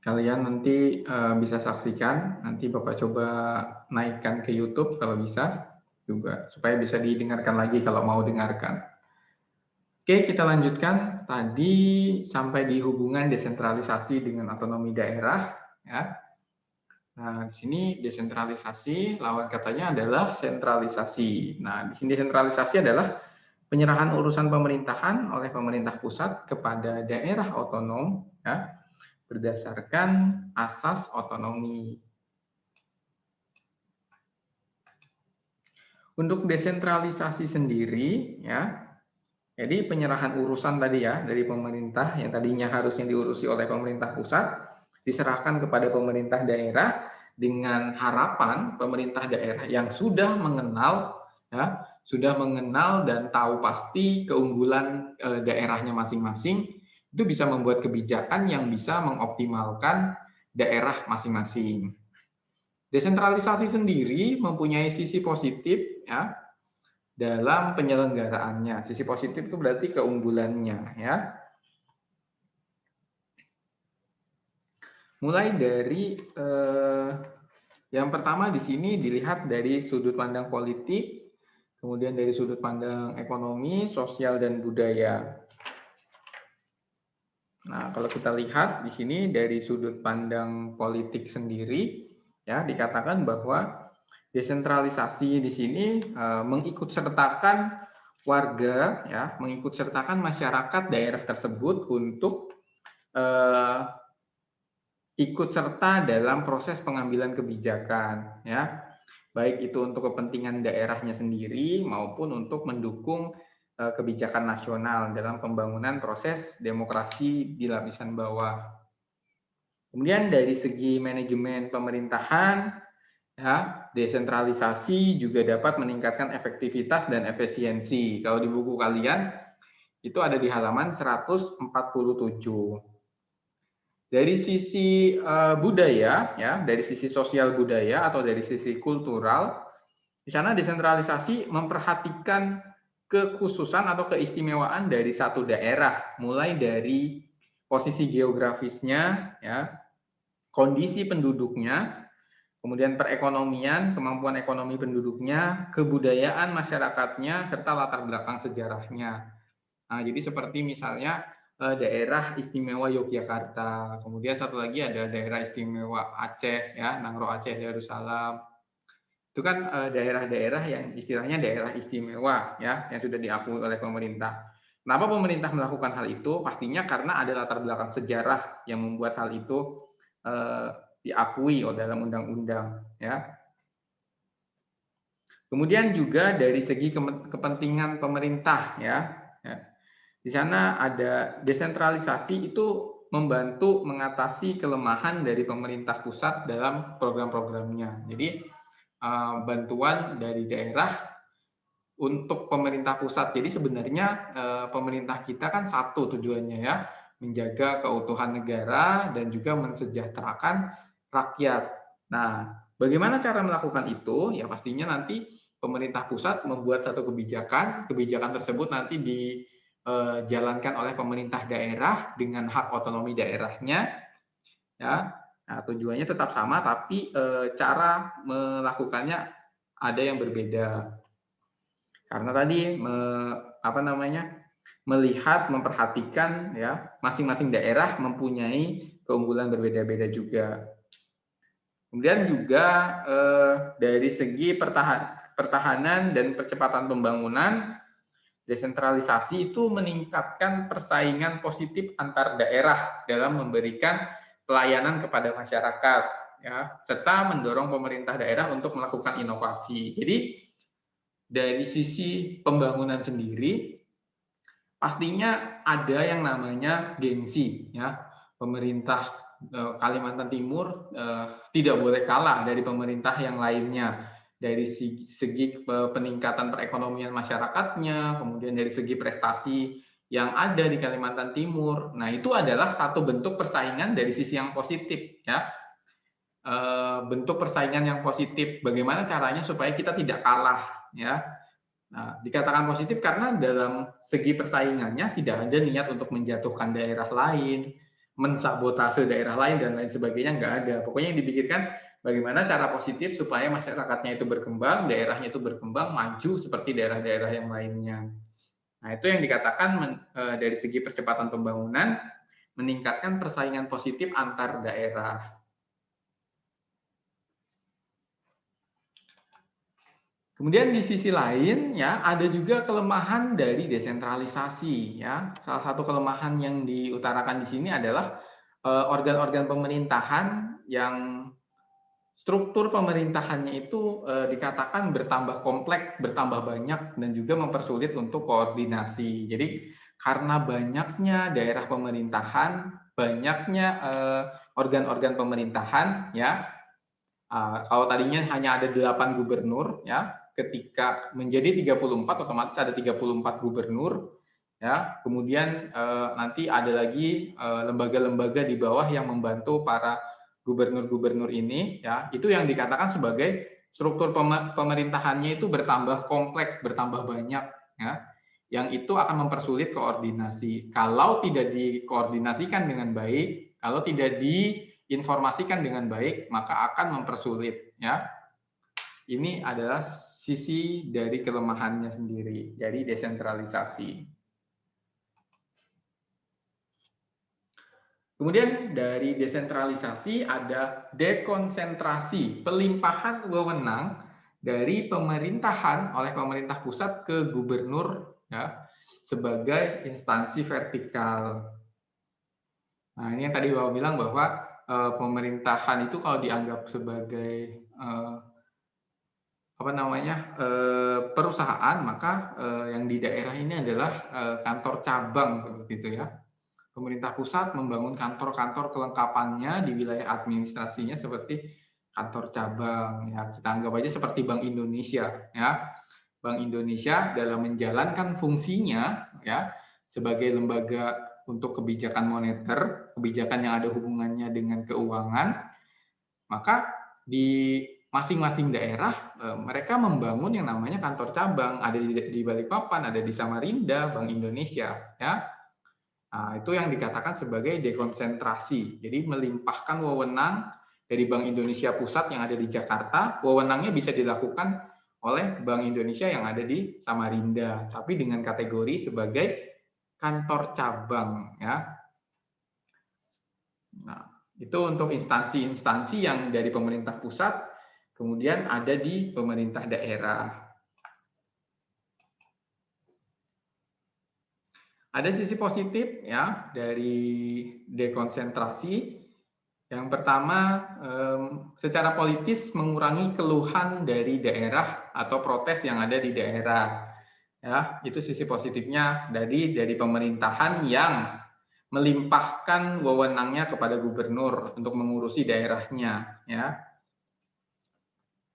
Kalian nanti, bisa saksikan, nanti Bapak coba naikkan ke YouTube kalau bisa, juga supaya bisa didengarkan lagi kalau mau dengarkan. Oke, kita lanjutkan. Tadi sampai di hubungan desentralisasi dengan otonomi daerah, ya. Nah, di sini desentralisasi, lawan katanya adalah sentralisasi. Nah, di sini desentralisasi adalah penyerahan urusan pemerintahan oleh pemerintah pusat kepada daerah otonom, ya, berdasarkan asas otonomi. Untuk desentralisasi sendiri, ya, jadi penyerahan urusan tadi ya dari pemerintah yang tadinya harusnya diurusi oleh pemerintah pusat diserahkan kepada pemerintah daerah dengan harapan pemerintah daerah yang sudah mengenal, ya, sudah mengenal dan tahu pasti keunggulan daerahnya masing-masing, itu bisa membuat kebijakan yang bisa mengoptimalkan daerah masing-masing. Desentralisasi sendiri mempunyai sisi positif, ya, dalam penyelenggaraannya. Sisi positif itu berarti keunggulannya, ya. Mulai dari yang pertama di sini dilihat dari sudut pandang politik, kemudian dari sudut pandang ekonomi, sosial dan budaya. Nah, kalau kita lihat di sini dari sudut pandang politik sendiri, ya, dikatakan bahwa desentralisasi di sini mengikutsertakan warga, ya, mengikutsertakan masyarakat daerah tersebut untuk eh, ikut serta dalam proses pengambilan kebijakan, ya, baik itu untuk kepentingan daerahnya sendiri maupun untuk mendukung kebijakan nasional dalam pembangunan proses demokrasi di lapisan bawah. Kemudian dari segi manajemen pemerintahan, ya, desentralisasi juga dapat meningkatkan efektivitas dan efisiensi. Kalau di buku kalian itu ada di halaman 147. Dari sisi budaya, ya, dari sisi sosial budaya atau dari sisi kultural, di sana desentralisasi memperhatikan kekhususan atau keistimewaan dari satu daerah, mulai dari posisi geografisnya, ya, kondisi penduduknya, kemudian perekonomian, kemampuan ekonomi penduduknya, kebudayaan masyarakatnya, serta latar belakang sejarahnya. Nah, jadi seperti misalnya daerah istimewa Yogyakarta, kemudian satu lagi ada daerah istimewa Aceh, ya, Nangro Aceh Darussalam. Itu kan daerah-daerah yang istilahnya daerah istimewa, ya, yang sudah diakui oleh pemerintah. Kenapa pemerintah melakukan hal itu? Pastinya karena ada latar belakang sejarah yang membuat hal itu eh, diakui dalam undang-undang, ya. Kemudian juga dari segi kepentingan pemerintah, ya. Ya. Di sana ada desentralisasi itu membantu mengatasi kelemahan dari pemerintah pusat dalam program-programnya. Jadi bantuan dari daerah untuk pemerintah pusat. Jadi sebenarnya pemerintah kita kan satu tujuannya, ya, menjaga keutuhan negara dan juga mensejahterakan rakyat. Nah, bagaimana cara melakukan itu? Ya pastinya nanti pemerintah pusat membuat satu kebijakan, kebijakan tersebut nanti dijalankan oleh pemerintah daerah dengan hak otonomi daerahnya, ya. Nah, tujuannya tetap sama tapi cara melakukannya ada yang berbeda. Karena tadi apa namanya, melihat, memperhatikan, ya, masing-masing daerah mempunyai keunggulan berbeda-beda juga. Kemudian juga dari segi pertahanan dan percepatan pembangunan, desentralisasi itu meningkatkan persaingan positif antar daerah dalam memberikan pelayanan kepada masyarakat, ya, serta mendorong pemerintah daerah untuk melakukan inovasi. Jadi dari sisi pembangunan sendiri, pastinya ada yang namanya gengsi, ya. Pemerintah Kalimantan Timur tidak boleh kalah dari pemerintah yang lainnya dari segi peningkatan perekonomian masyarakatnya, kemudian dari segi prestasi yang ada di Kalimantan Timur. Nah, itu adalah satu bentuk persaingan dari sisi yang positif, ya. Bentuk persaingan yang positif. Bagaimana caranya supaya kita tidak kalah, ya. Nah, dikatakan positif karena dalam segi persaingannya tidak ada niat untuk menjatuhkan daerah lain, mensabotase daerah lain dan lain sebagainya, nggak ada. Pokoknya yang dipikirkan bagaimana cara positif supaya masyarakatnya itu berkembang, daerahnya itu berkembang, maju seperti daerah-daerah yang lainnya. Nah, itu yang dikatakan dari segi percepatan pembangunan, meningkatkan persaingan positif antar daerah. Kemudian di sisi lain ya ada juga kelemahan dari desentralisasi ya. Salah satu kelemahan yang diutarakan di sini adalah organ-organ pemerintahan yang struktur pemerintahannya itu dikatakan bertambah kompleks, bertambah banyak dan juga mempersulit untuk koordinasi. Jadi karena banyaknya daerah pemerintahan, banyaknya organ-organ pemerintahan ya. Kalau tadinya hanya ada 8 gubernur ya, ketika menjadi 34 otomatis ada 34 gubernur ya. Kemudian nanti ada lagi lembaga-lembaga di bawah yang membantu para gubernur-gubernur ini ya. Itu yang dikatakan sebagai struktur pemerintahannya itu bertambah kompleks, bertambah banyak ya. Yang itu akan mempersulit koordinasi. Kalau tidak dikoordinasikan dengan baik, kalau tidak diinformasikan dengan baik, maka akan mempersulit ya. Ini adalah sisi dari kelemahannya sendiri, dari desentralisasi. Kemudian dari desentralisasi ada dekonsentrasi, pelimpahan wewenang dari pemerintahan oleh pemerintah pusat ke gubernur ya sebagai instansi vertikal. Nah, ini yang tadi Bapak bilang bahwa pemerintahan itu kalau dianggap sebagai perusahaan, maka yang di daerah ini adalah kantor cabang seperti itu ya. Pemerintah pusat membangun kantor-kantor kelengkapannya di wilayah administrasinya seperti kantor cabang ya. Kita anggap aja seperti Bank Indonesia ya. Bank Indonesia dalam menjalankan fungsinya ya sebagai lembaga untuk kebijakan moneter, kebijakan yang ada hubungannya dengan keuangan, maka di masing-masing daerah mereka membangun yang namanya kantor cabang, ada di Balikpapan, ada di Samarinda, Bank Indonesia ya. Nah, itu yang dikatakan sebagai dekonsentrasi. Jadi melimpahkan wewenang dari Bank Indonesia Pusat yang ada di Jakarta, wewenangnya bisa dilakukan oleh Bank Indonesia yang ada di Samarinda, tapi dengan kategori sebagai kantor cabang ya. Nah, itu untuk instansi-instansi yang dari pemerintah pusat, kemudian ada di pemerintah daerah. Ada sisi positif ya dari dekonsentrasi. Yang pertama, secara politis mengurangi keluhan dari daerah atau protes yang ada di daerah. Ya, itu sisi positifnya dari pemerintahan yang melimpahkan wewenangnya kepada gubernur untuk mengurusi daerahnya ya.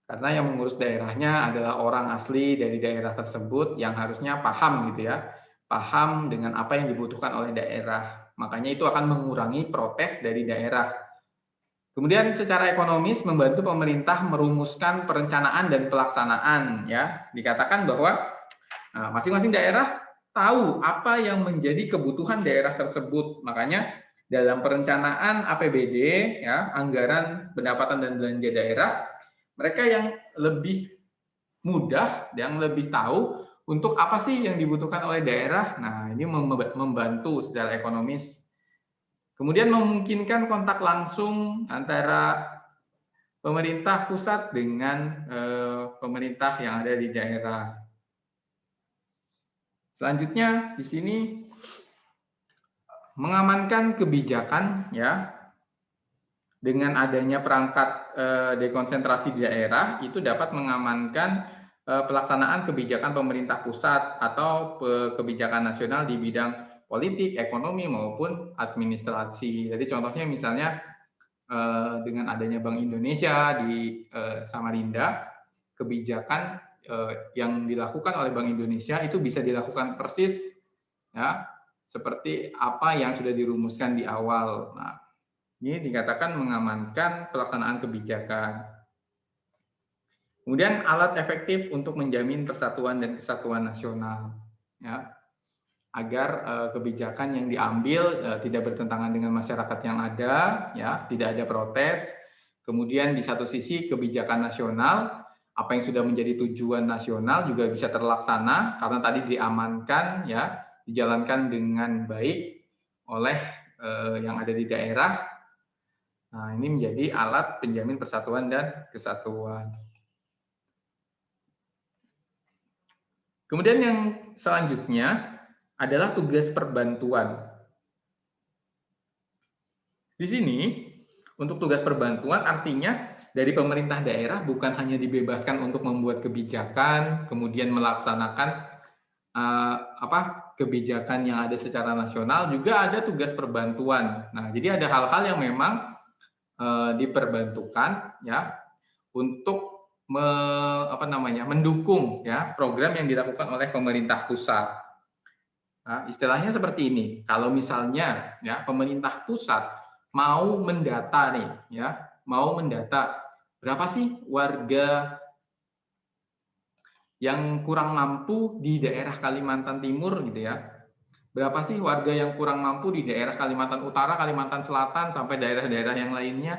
Karena yang mengurus daerahnya adalah orang asli dari daerah tersebut yang harusnya paham gitu ya. Paham dengan apa yang dibutuhkan oleh daerah. Makanya itu akan mengurangi protes dari daerah. Kemudian secara ekonomis membantu pemerintah merumuskan perencanaan dan pelaksanaan ya. Dikatakan bahwa masing-masing daerah tahu apa yang menjadi kebutuhan daerah tersebut. Makanya dalam perencanaan APBD ya, anggaran pendapatan dan belanja daerah, mereka yang lebih mudah, yang lebih tahu untuk apa sih yang dibutuhkan oleh daerah. Nah, ini membantu secara ekonomis. Kemudian memungkinkan kontak langsung antara pemerintah pusat dengan pemerintah yang ada di daerah. Selanjutnya di sini mengamankan kebijakan ya. Dengan adanya perangkat dekonsentrasi di daerah itu dapat mengamankan pelaksanaan kebijakan pemerintah pusat atau kebijakan nasional di bidang politik, ekonomi maupun administrasi. Jadi contohnya misalnya dengan adanya Bank Indonesia di Samarinda, kebijakan yang dilakukan oleh Bank Indonesia itu bisa dilakukan persis ya seperti apa yang sudah dirumuskan di awal. Nah, ini dikatakan mengamankan pelaksanaan kebijakan. Kemudian alat efektif untuk menjamin persatuan dan kesatuan nasional. Ya. agar kebijakan yang diambil tidak bertentangan dengan masyarakat yang ada, ya, tidak ada protes. Kemudian di satu sisi kebijakan nasional, apa yang sudah menjadi tujuan nasional juga bisa terlaksana karena tadi diamankan, ya, dijalankan dengan baik oleh yang ada di daerah. Nah, ini menjadi alat penjamin persatuan dan kesatuan. Kemudian yang selanjutnya adalah tugas perbantuan. Di sini, untuk tugas perbantuan artinya dari pemerintah daerah bukan hanya dibebaskan untuk membuat kebijakan, kemudian melaksanakan kebijakan yang ada secara nasional, juga ada tugas perbantuan. Nah, jadi ada hal-hal yang memang diperbantukan, ya, untuk mendukung, ya, program yang dilakukan oleh pemerintah pusat. Nah, istilahnya seperti ini. Kalau misalnya, ya, pemerintah pusat mau mendata nih, ya, mau mendata berapa sih warga yang kurang mampu di daerah Kalimantan Timur gitu ya. Berapa sih warga yang kurang mampu di daerah Kalimantan Utara, Kalimantan Selatan sampai daerah-daerah yang lainnya.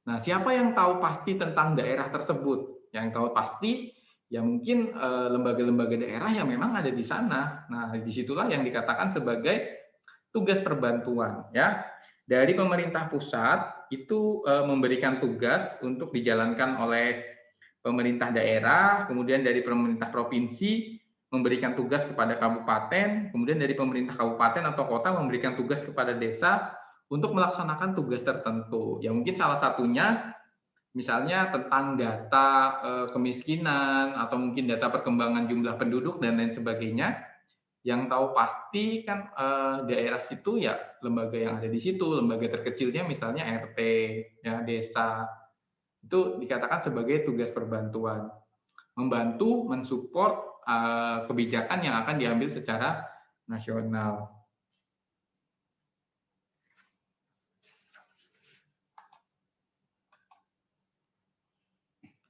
Nah, siapa yang tahu pasti tentang daerah tersebut? Yang tahu pasti ya mungkin lembaga-lembaga daerah yang memang ada di sana. Nah, disitulah yang dikatakan sebagai tugas perbantuan, ya. Dari pemerintah pusat itu memberikan tugas untuk dijalankan oleh pemerintah daerah, kemudian dari pemerintah provinsi memberikan tugas kepada kabupaten, kemudian dari pemerintah kabupaten atau kota memberikan tugas kepada desa untuk melaksanakan tugas tertentu. Ya mungkin salah satunya misalnya tentang data kemiskinan atau mungkin data perkembangan jumlah penduduk dan lain sebagainya. Yang tahu pasti kan daerah situ ya lembaga yang ada di situ, lembaga terkecilnya misalnya RT, ya desa. Itu dikatakan sebagai tugas perbantuan. Membantu mensupport kebijakan yang akan diambil secara nasional.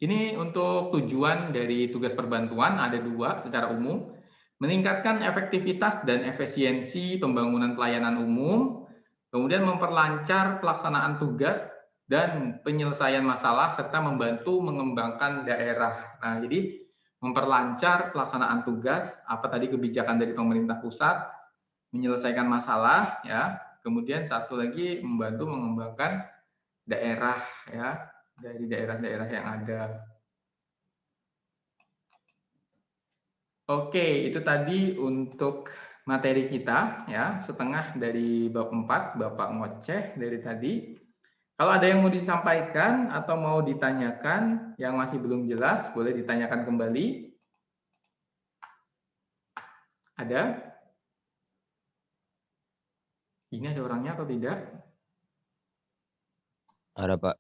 Ini untuk tujuan dari tugas perbantuan ada dua secara umum. Meningkatkan efektivitas dan efisiensi pembangunan pelayanan umum, kemudian memperlancar pelaksanaan tugas dan penyelesaian masalah, serta membantu mengembangkan daerah. Nah, jadi memperlancar pelaksanaan tugas, apa tadi kebijakan dari pemerintah pusat, menyelesaikan masalah, ya. Kemudian satu lagi membantu mengembangkan daerah, ya, dari daerah-daerah yang ada. Oke, itu tadi untuk materi kita, ya, setengah dari bab 4, Bapak ngoceh dari tadi. Kalau ada yang mau disampaikan atau mau ditanyakan yang masih belum jelas, boleh ditanyakan kembali. Ada? Ini ada orangnya atau tidak? Ada, Pak.